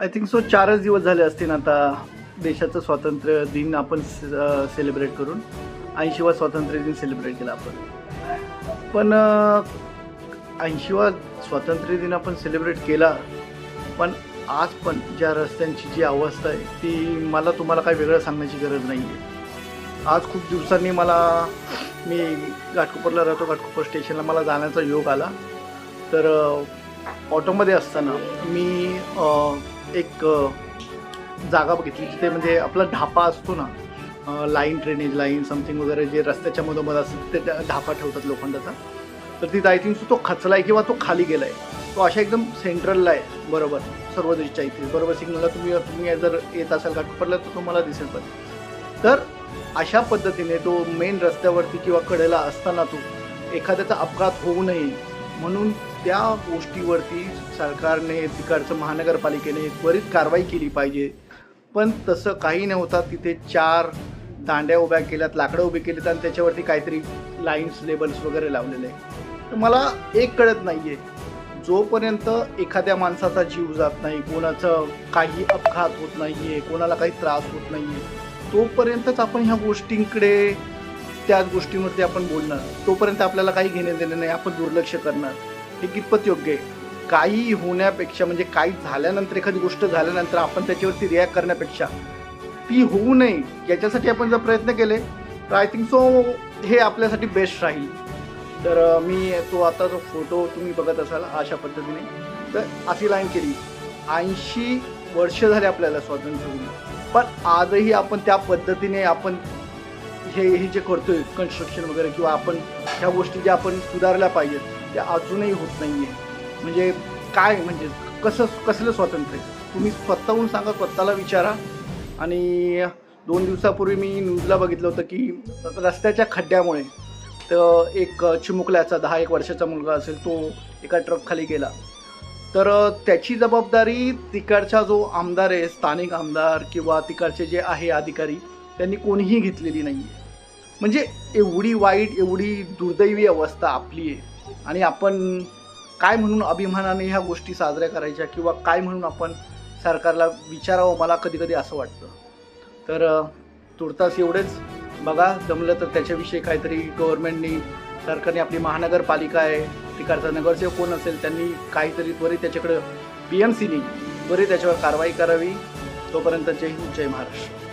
I think so 4च दिवस झाले असतील आता देशाचं स्वातंत्र्य दिन आपण सेलिब्रेट करून 80वा स्वातंत्र्य दिन सेलिब्रेट केला आपण. पण 80वा स्वातंत्र्य दिन आपण सेलिब्रेट केला, पण आज पण ज्या रस्त्यांची जी अवस्था आहे ती मला तुम्हाला काही वेगळं सांगण्याची गरज नाही आहे. आज खूप दिवसांनी मी घाटकोपरला राहतो, घाटकोपर स्टेशनला मला जाण्याचा योग आला. तर ऑटोमध्ये असताना मी एक जागा बघितली जिथे म्हणजे आपला ढापा असतो ना, लाईन ड्रेनेज लाईन समथिंग वगैरे जे रस्त्याच्या मधोमध असतं ते ढापा ठेवतात लोखंडाचा. तर तिथं आय थिंक तो खचला आहे किंवा तो खाली गेला आहे. तो अशा एकदम सेंट्रलला आहे, बरोबर सर्व दिशेच्या इथे बरोबर सिग्नलला. तुम्ही जर येत असाल घाटकोपरला तर तुम्हाला दिसेल. पण तर अशा पद्धतीने तो मेन रस्त्यावरती किंवा कडेला असताना तो एखाद्याचा अपघात होऊ नये म्हणून त्या गोष्टीवरती सरकारने तिकडचं महानगरपालिकेने त्वरित कारवाई केली पाहिजे. पण तसं काही न होता तिथे 4 दांड्या उभ्या केल्यात, लाकडं उभी केलीत आणि त्याच्यावरती काहीतरी लाईन्स लेबल्स वगैरे लावलेले आहे. तर मला एक कळत नाही आहे, जोपर्यंत एखाद्या माणसाचा जीव जात नाही, कोणाचं काही अपघात होत नाही आहे, कोणाला काही त्रास होत नाही आहे, तोपर्यंतच आपण ह्या गोष्टींकडे त्याच गोष्टींवरती आपण बोलणार. तोपर्यंत आपल्याला काही घेणं देणं नाही, आपण दुर्लक्ष करणार. हे कितपत योग्य आहे? काही होण्यापेक्षा म्हणजे काही झाल्यानंतर, एखादी गोष्ट झाल्यानंतर आपण त्याच्यावरती रिॲक्ट करण्यापेक्षा ती होऊ नये याच्यासाठी आपण जर प्रयत्न केले तर आय थिंक सो हे आपल्यासाठी बेस्ट राहील. तर मी आता जो फोटो तुम्ही बघत असाल अशा पद्धतीने, तर अशी लाईन केली. 80 वर्ष झाले आपल्याला स्वातंत्र्य होऊन, पण आजही आपण त्या पद्धतीने आपण हे जे करतोय कन्स्ट्रक्शन वगैरे किंवा आपण ह्या गोष्टी ज्या आपण सुधारल्या पाहिजेत त्या अजूनही होत नाही आहे. म्हणजे काय, म्हणजे कसलं स्वातंत्र्य? तुम्ही स्वतःहून सांगा, स्वतःला विचारा. आणि 2 दिवसापूर्वी मी न्यूजला बघितलं होतं की रस्त्याच्या खड्ड्यामुळे तर एक चिमुकल्याचा 10-1 वर्षाचा मुलगा असेल तो एका ट्रकखाली गेला. तर त्याची जबाबदारी तिकडचा जो आमदार आहे, स्थानिक आमदार किंवा तिकडचे जे आहे अधिकारी, त्यांनी कोणीही घेतलेली नाही आहे. म्हणजे एवढी वाईट, एवढी दुर्दैवी अवस्था आपली आहे. आणि आपण काय म्हणून अभिमानाने ह्या गोष्टी साजऱ्या करायच्या किंवा काय म्हणून आपण सरकारला विचारावं, मला कधी कधी असं वाटतं. तर तुर्तास एवढेच. बघा, जमलं तर त्याच्याविषयी काहीतरी गव्हर्नमेंटनी, सरकारने, आपली महानगरपालिका आहे, तिकडचा नगरसेवक कोण असेल त्यांनी काहीतरी त्वरित त्याच्याकडं PMCनी त्वरित त्याच्यावर कारवाई करावी. तोपर्यंत जय हिंद, जय महाराष्ट्र.